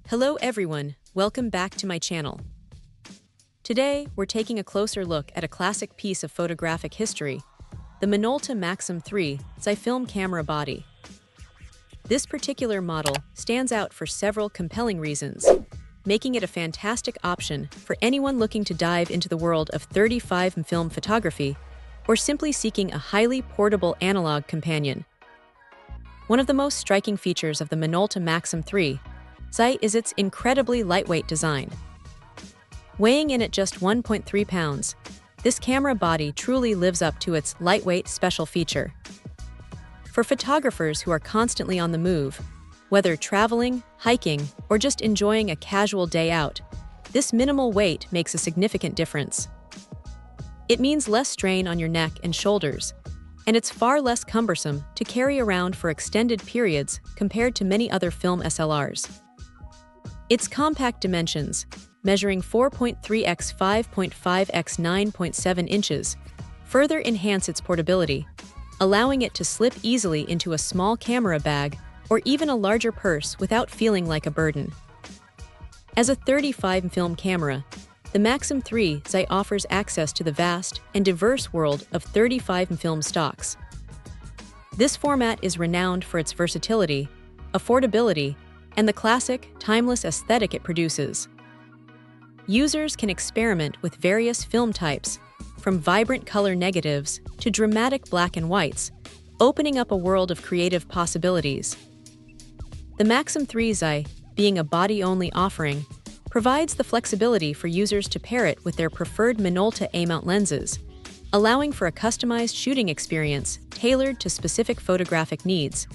Hello everyone, welcome back to my channel. Today, we're taking a closer look at a classic piece of photographic history, the Minolta Maxxum 3xi film camera body. This particular model stands out for several compelling reasons, making it a fantastic option for anyone looking to dive into the world of 35mm film photography or simply seeking a highly portable analog companion. One of the most striking features of the Minolta Maxxum 3xi is its incredibly lightweight design. Weighing in at just 1.3 pounds, this camera body truly lives up to its lightweight special feature. For photographers who are constantly on the move, whether traveling, hiking, or just enjoying a casual day out, this minimal weight makes a significant difference. It means less strain on your neck and shoulders, and it's far less cumbersome to carry around for extended periods compared to many other film SLRs. Its compact dimensions, measuring 4.3 x 5.5 x 9.7 inches, further enhance its portability, allowing it to slip easily into a small camera bag or even a larger purse without feeling like a burden. As a 35mm film camera, the Maxxum 3xi offers access to the vast and diverse world of 35mm film stocks. This format is renowned for its versatility, affordability, and the classic, timeless aesthetic it produces. Users can experiment with various film types, from vibrant color negatives to dramatic black and whites, opening up a world of creative possibilities. The Maxxum 3xi, being a body-only offering, provides the flexibility for users to pair it with their preferred Minolta A-mount lenses, allowing for a customized shooting experience tailored to specific photographic needs,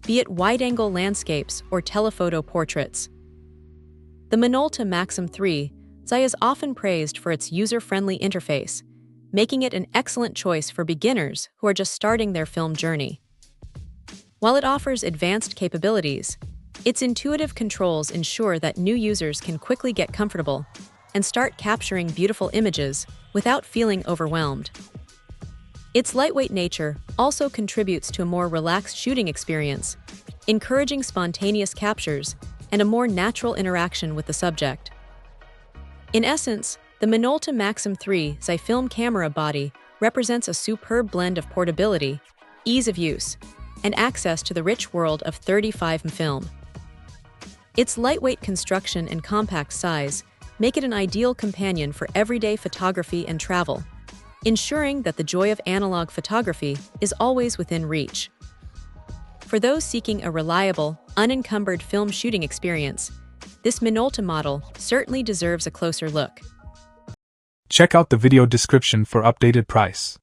be it wide-angle landscapes or telephoto portraits. The Minolta Maxxum 3xi is often praised for its user-friendly interface, making it an excellent choice for beginners who are just starting their film journey. While it offers advanced capabilities, its intuitive controls ensure that new users can quickly get comfortable and start capturing beautiful images without feeling overwhelmed. Its lightweight nature also contributes to a more relaxed shooting experience, encouraging spontaneous captures and a more natural interaction with the subject. In essence, the Minolta Maxxum 3xi film camera body represents a superb blend of portability, ease of use, and access to the rich world of 35mm film. Its lightweight construction and compact size make it an ideal companion for everyday photography and travel, ensuring that the joy of analog photography is always within reach. For those seeking a reliable, unencumbered film shooting experience, this Minolta model certainly deserves a closer look. Check out the video description for updated price.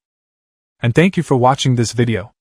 And thank you for watching this video.